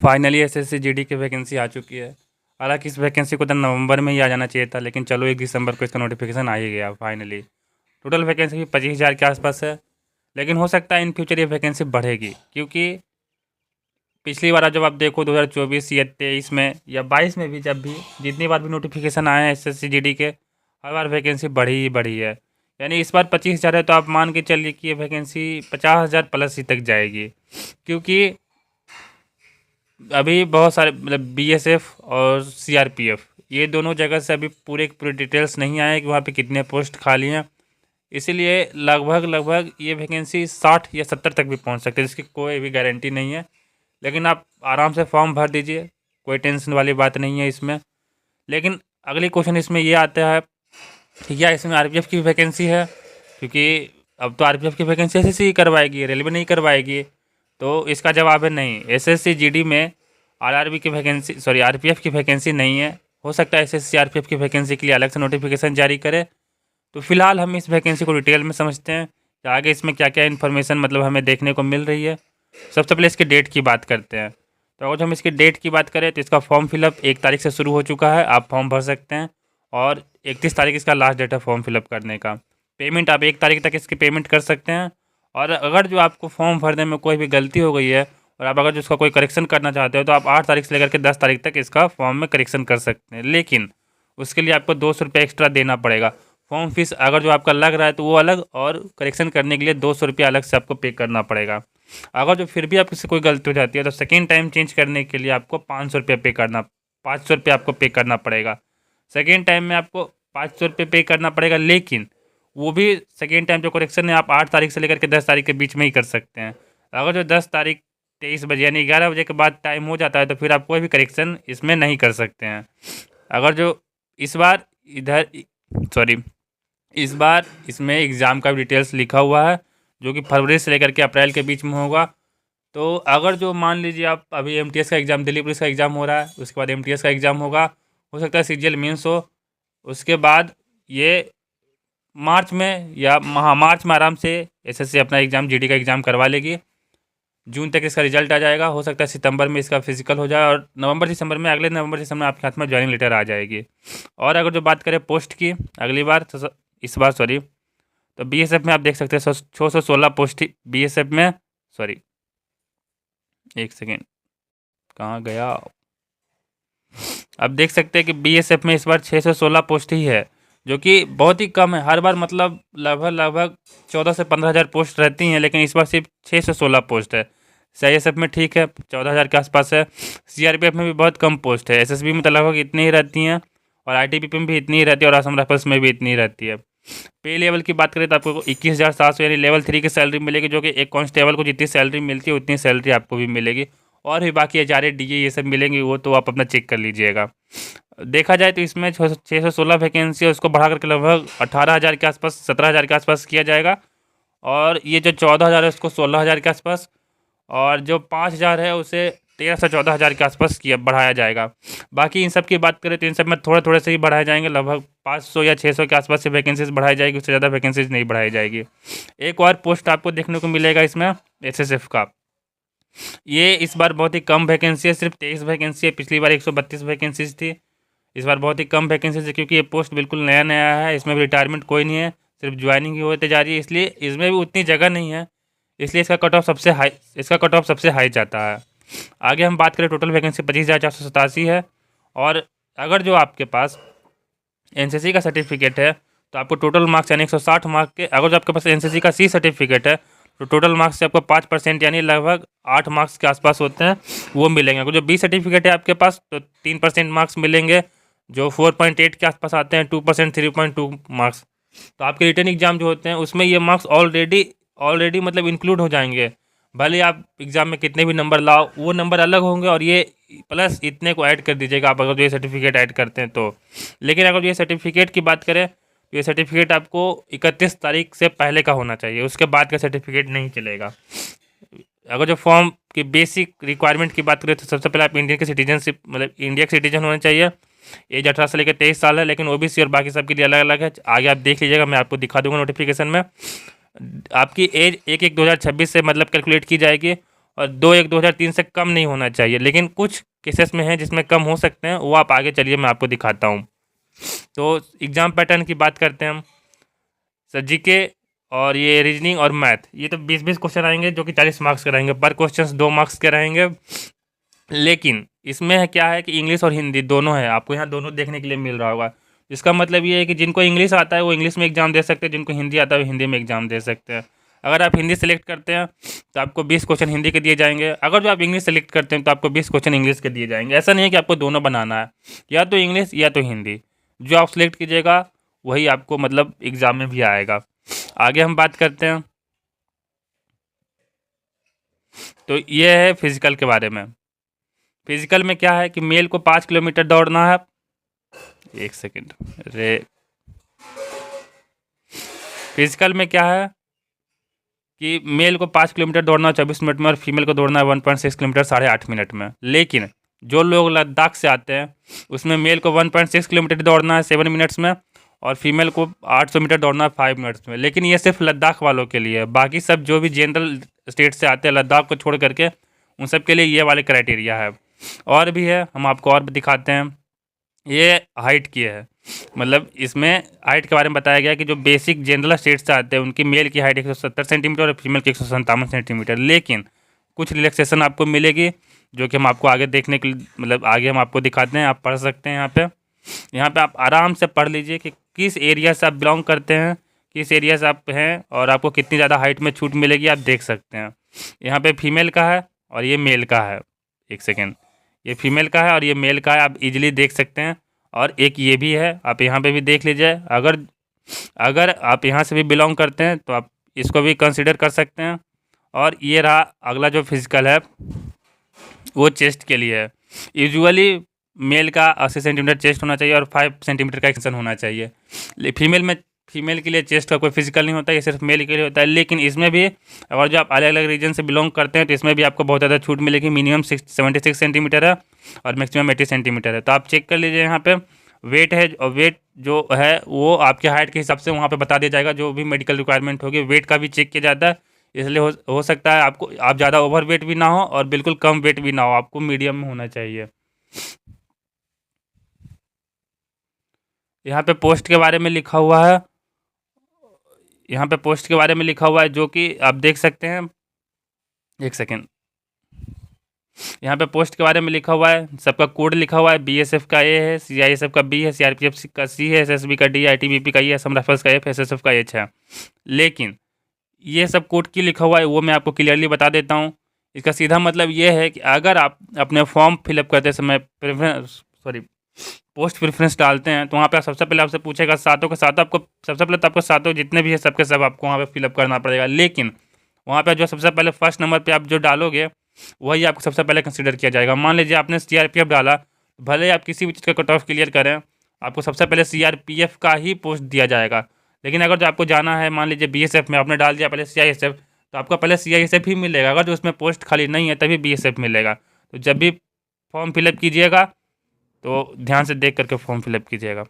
Finally SSC GD की vacancy आ चुकी है। हालांकि इस वैकेंसी को तो नवंबर में ही आ जाना चाहिए था, लेकिन चलो 1 दिसंबर को इसका नोटिफिकेशन आ ही गया फाइनली। टोटल वैकेंसी भी 25,000 के आसपास है, लेकिन हो सकता है इन फ्यूचर ये वैकेंसी बढ़ेगी, क्योंकि पिछली बार जब आप देखो 2024 या 23 में या 22 में भी, जब भी जितनी बार भी नोटिफिकेशन आए हैं एसएससी जीडी के, हर बार वैकेंसी बढ़ी ही बढ़ी है। यानी इस बार 25,000 है तो आप मान के चलिए कि ये वैकेंसी 50,000 प्लस ही तक जाएगी, क्योंकि अभी बहुत सारे मतलब बीएसएफ और सीआरपीएफ ये दोनों जगह से अभी पूरे पूरे डिटेल्स नहीं आए कि वहाँ पे कितने पोस्ट खाली हैं। इसीलिए लगभग लगभग ये वैकेंसी 60 या 70 तक भी पहुँच सकते हैं, जिसकी कोई भी गारंटी नहीं है। लेकिन आप आराम से फॉर्म भर दीजिए, कोई टेंशन वाली बात नहीं है इसमें। लेकिन अगली क्वेश्चन इसमें ये आता है कि क्या इसमें आरपीएफ की वैकेंसी है, क्योंकि अब तो आरपीएफ की वैकेंसी एसएससी ही करवाएगी, रेलवे नहीं करवाएगी। तो इसका जवाब है नहीं। एसएससी जीडी में आरआरबी की वैकेंसी, सॉरी, आरपीएफ की वैकेंसी नहीं है। हो सकता है एसएससी आरपीएफ की वैकेंसी के लिए अलग से नोटिफिकेशन जारी करे। तो फिलहाल हम इस वैकेंसी को डिटेल में समझते हैं कि आगे इसमें क्या क्या इन्फॉर्मेशन मतलब हमें देखने को मिल रही है। सबसे पहले इसके डेट की बात करते हैं। तो अगर हम इसकी डेट की बात करें तो इसका फॉर्म फिलअप 1 तारीख से शुरू हो चुका है, आप फॉर्म भर सकते हैं। और 31 तारीख इसका लास्ट डेट है फॉर्म फिलअप करने का। पेमेंट आप 1 तारीख तक इसकी पेमेंट कर सकते हैं। और अगर जो आपको फॉर्म भरने में कोई भी गलती हो गई है और आप अगर जो उसका कोई करेक्शन करना चाहते हो तो आप 8 तारीख से लेकर के 10 तारीख तक इसका फॉर्म में करेक्शन कर सकते हैं। लेकिन उसके लिए आपको 200 रुपये एक्स्ट्रा देना पड़ेगा। फॉर्म फीस अगर जो आपका लग रहा है तो वो अलग, और करेक्शन करने के लिए 200 रुपये अलग से आपको पे करना पड़ेगा। अगर जो फिर भी आपसे कोई गलती हो जाती है तो सेकेंड टाइम चेंज करने के लिए आपको 500 रुपये पे करना, 500 रुपये आपको पे करना पड़ेगा। सेकेंड टाइम में आपको 500 रुपये पे करना पड़ेगा, लेकिन वो भी सेकेंड टाइम जो करेक्शन है आप 8 तारीख से लेकर के 10 तारीख के बीच में ही कर सकते हैं। अगर जो 10 तारीख 23 बजे यानी 11 बजे के बाद टाइम हो जाता है तो फिर आप कोई भी करेक्शन इसमें नहीं कर सकते हैं। अगर जो इस बार इधर, सॉरी, इस बार इसमें एग्ज़ाम का भी डिटेल्स लिखा हुआ है, जो कि फरवरी से लेकर के अप्रैल के बीच में होगा। तो अगर जो मान लीजिए आप अभी एमटीएस का एग्ज़ाम, दिल्ली पुलिस का एग्ज़ाम हो रहा है, उसके बाद एमटीएस का एग्ज़ाम होगा, हो सकता है सीजीएल मेंस हो, उसके बाद ये मार्च में या मार्च में आराम से एसएससी अपना एग्ज़ाम जीडी का एग्ज़ाम करवा लेगी। जून तक इसका रिजल्ट आ जाएगा। हो सकता है सितंबर में इसका फिजिकल हो जाए और नवंबर दिसंबर में, अगले नवंबर दिसंबर में आपके हाथ में ज्वाइनिंग लेटर आ जाएगी। और अगर जो बात करें पोस्ट की अगली बार तो इस बार, सॉरी, तो बीएसएफ में आप देख सकते हैं 616 पोस्ट बीएसएफ में, सॉरी एक सेकेंड कहाँ गया, अब देख सकते हैं कि बीएसएफ में इस बार 616 पोस्ट ही है, जो कि बहुत ही कम है। हर बार मतलब लगभग लगभग 14 से 15,000 पोस्ट रहती हैं, लेकिन इस बार सिर्फ 616 पोस्ट है। सीआईएसएफ में ठीक है 14,000 के आसपास है। सीआरपीएफ में भी बहुत कम पोस्ट है। एसएसबी में तो लगभग इतनी ही रहती हैं, और आईटीबीपी में भी इतनी ही रहती है, और असम राइफल्स में भी इतनी ही रहती है। पे लेवल की बात करें तो आपको 21,700 यानी लेवल 3 की सैलरी मिलेगी, जो कि एक कांस्टेबल को जितनी सैलरी मिलती है उतनी सैलरी आपको भी मिलेगी। और भी बाकी एचआरए डीए ये सब मिलेंगे, वो तो आप अपना चेक कर लीजिएगा। देखा जाए तो इसमें 616 वैकेंसी है, उसको बढ़ा करके लगभग 18,000 के आसपास, 17,000 के आसपास किया जाएगा। और ये जो 14,000 है उसको 16,000 के आसपास, और जो 5,000 है उसे 13 से 14,000 के आसपास किया बढ़ाया जाएगा। बाकी इन सब की बात करें तो इन सब में थोड़े थोड़े से ही बढ़ाए जाएंगे, लगभग 500 या 600 के आसपास से वैकेंसीज बढ़ाई जाएगी, उससे ज़्यादा वैकेंसीज नहीं बढ़ाई जाएगी। एक और पोस्ट आपको देखने को मिलेगा इसमें एसएसएफ का। ये इस बार बहुत ही कम वैकेंसी है, सिर्फ 23 वैकेंसी है। पिछली बार 132 वैकेंसीज थी, इस बार बहुत ही कम वैकेंसीज है, क्योंकि ये पोस्ट बिल्कुल नया नया है। इसमें भी रिटायरमेंट कोई नहीं है, सिर्फ ज्वाइनिंग ही होते जा रही है, इसलिए इसमें भी उतनी जगह नहीं है, इसलिए इसका कट ऑफ सबसे हाई जाता है। आगे हम बात करें टोटल वैकेंसी 25,487 है। और अगर जो आपके पास एनसीसी का सर्टिफिकेट है तो आपको टोटल मार्क्स यानी 160 मार्क के, अगर जो आपके पास एनसीसी का सी सर्टिफिकेट है तो टोटल मार्क्स से आपको 5% यानी लगभग 8 मार्क्स के आसपास होते हैं, वो मिलेंगे। अगर जो बी सर्टिफिकेट है आपके पास तो 3% मार्क्स मिलेंगे, जो 4.8 के आसपास आते हैं, 2% 3.2 मार्क्स। तो आपके रिटर्न एग्जाम जो होते हैं उसमें ये मार्क्स ऑलरेडी मतलब इंक्लूड हो जाएंगे। भले आप एग्ज़ाम में कितने भी नंबर लाओ, वो नंबर अलग होंगे, और ये प्लस इतने को ऐड कर दीजिएगा आप अगर जो ये सर्टिफिकेट ऐड करते हैं तो। लेकिन अगर ये सर्टिफिकेट की बात करें तो ये सर्टिफिकेट आपको 31 तारीख से पहले का होना चाहिए, उसके बाद का सर्टिफिकेट नहीं चलेगा। अगर जो फॉर्म की बेसिक रिक्वायरमेंट की बात करें तो सबसे पहले आप इंडिया के सिटीजनशिप मतलब इंडिया के सिटीजन होने चाहिए। एज 18 से लेकर 23 साल है, लेकिन ओबीसी और बाकी सब के लिए अलग अलग है। आगे आप देख लीजिएगा, मैं आपको दिखा दूंगा नोटिफिकेशन में। आपकी एज 1/1/2026 से मतलब कैलकुलेट की जाएगी, और 2-1 2003 से कम नहीं होना चाहिए, लेकिन कुछ केसेस में है जिसमें कम हो सकते हैं, वो आप आगे चलिए मैं आपको दिखाता हूँ। तो एग्ज़ाम पैटर्न की बात करते हैं हम। सर जीके और ये रीजनिंग और मैथ, ये तो 20-20 क्वेश्चन आएंगे जो कि 40 मार्क्स के रहेंगे। पर क्वेश्चन 2 मार्क्स के रहेंगे। लेकिन इसमें है क्या है कि इंग्लिश और हिंदी दोनों है, आपको यहाँ दोनों देखने के लिए मिल रहा होगा। इसका मतलब ये है कि जिनको इंग्लिश आता है वो इंग्लिश में एग्ज़ाम दे सकते हैं, जिनको हिंदी आता है वो हिंदी में एग्ज़ाम दे सकते हैं। अगर आप हिंदी सेलेक्ट करते हैं तो आपको 20 क्वेश्चन हिंदी के दिए जाएंगे। अगर जो आप इंग्लिश सेलेक्ट करते हैं तो आपको 20 क्वेश्चन इंग्लिश के दिए जाएंगे। ऐसा नहीं है कि आपको दोनों बनाना है, या तो इंग्लिश या तो हिंदी, जो आप सेलेक्ट कीजिएगा वही आपको मतलब एग्ज़ाम में भी आएगा। आगे हम बात करते हैं, तो ये है फिजिकल के बारे में। फिजिकल में क्या है कि मेल को 5 किलोमीटर दौड़ना है। एक सेकेंड रे। फिजिकल में क्या है कि मेल को 5 किलोमीटर दौड़ना है 24 मिनट में, और फीमेल को दौड़ना है 1.6 किलोमीटर 8.5 मिनट में। लेकिन जो लोग लद्दाख से आते हैं उसमें मेल को 1.6 किलोमीटर दौड़ना है 7 मिनट्स में, और फीमेल को 800 मीटर दौड़ना है 5 मिनट्स में। लेकिन ये सिर्फ लद्दाख वालों के लिए है, बाकी सब जो भी जनरल स्टेट से आते हैं लद्दाख को छोड़ करके, उन सब के लिए ये वाले क्राइटेरिया है। और भी है, हम आपको और भी दिखाते हैं। ये हाइट की है, मतलब इसमें हाइट के बारे में बताया गया कि जो बेसिक जनरल स्टेट से आते हैं उनकी मेल की हाइट 170 सेंटीमीटर और फीमेल की 157 सेंटीमीटर। लेकिन कुछ रिलैक्सेशन आपको मिलेगी जो कि हम आपको आगे देखने के मतलब आगे हम आपको दिखाते हैं, आप पढ़ सकते हैं यहाँ पे आप आराम से पढ़ लीजिए कि किस एरिया से आप बिलोंग करते हैं, किस एरिया से आप हैं, और आपको कितनी ज़्यादा हाइट में छूट मिलेगी आप देख सकते हैं। यहाँ पे फीमेल का है और ये मेल का है। एक सेकेंड, ये फीमेल का है और ये मेल का है, आप इजीली देख सकते हैं। और एक ये भी है, आप यहाँ पे भी देख लीजिए। अगर आप यहाँ से भी बिलोंग करते हैं तो आप इसको भी कंसिडर कर सकते हैं। और ये रहा अगला जो फिजिकल है वो चेस्ट के लिए है। यूजुअली मेल का 80 सेंटीमीटर चेस्ट होना चाहिए और 5 सेंटीमीटर का एक्सटेंशन होना चाहिए। फीमेल के लिए चेस्ट का कोई फिजिकल नहीं होता, ये सिर्फ मेल के लिए होता है। लेकिन इसमें भी अगर जो आप अलग अलग रीजन से बिलोंग करते हैं तो इसमें भी आपको बहुत ज़्यादा छूट मिलेगी। मिनिमम 76 सेंटीमीटर है और मैक्सिमम 80 सेंटीमीटर है। तो आप चेक कर लीजिए यहाँ पे वेट है, और वेट जो है वो आपके हाइट के हिसाब से वहाँ पे बता दिया जाएगा। जो भी मेडिकल रिक्वायरमेंट होगी वेट का भी चेक किया जाता है, इसलिए हो सकता है आपको आप ज़्यादा ओवर वेट भी ना हो और बिल्कुल कम वेट भी ना हो, आपको मीडियम में होना चाहिए। यहाँ पे पोस्ट के बारे में लिखा हुआ है, यहाँ पे पोस्ट के बारे में लिखा हुआ है जो कि आप देख सकते हैं। एक सेकेंड, यहाँ पे पोस्ट के बारे में लिखा हुआ है, सबका कोड लिखा हुआ है। बीएसएफ का ए है, सीआईएसएफ का बी है, सीआरपीएफ का सी है, एसएसबी का डी, आईटीबीपी का ई है, असम राइफल्स का एफ, एसएसएफ का एच है। लेकिन ये सब कोड की लिखा हुआ है वो मैं आपको क्लियरली बता देता हूँ। इसका सीधा मतलब ये है कि अगर आप अपने फॉर्म फिलअप करते समय पोस्ट प्रेफरेंस डालते हैं तो वहाँ पे सबसे पहले आपसे पूछेगा सातों के सातों, आपको सबसे पहले तो आपको सातों जितने भी है सबके सब आपको वहाँ पे फिलअप करना पड़ेगा। लेकिन वहाँ पे जो सबसे पहले फर्स्ट नंबर पे आप जो डालोगे वही आपको सबसे पहले कंसिडर किया जाएगा। मान लीजिए आपने सीआरपीएफ डाला, भले ही आप किसी भी चीज़ का कट ऑफ क्लियर करें, आपको सबसे पहले सीआरपीएफ का ही पोस्ट दिया जाएगा। लेकिन अगर जो आपको जाना है, मान लीजिए बीएसएफ में आपने डाल दिया पहले सीआईएसएफ, तो आपका पहले सीआईएसएफ ही मिलेगा। अगर जो उसमें पोस्ट खाली नहीं है तभी बीएसएफ मिलेगा। तो जब भी फॉर्म फिलअप कीजिएगा तो ध्यान से देख करके फॉर्म फिलअप कीजिएगा।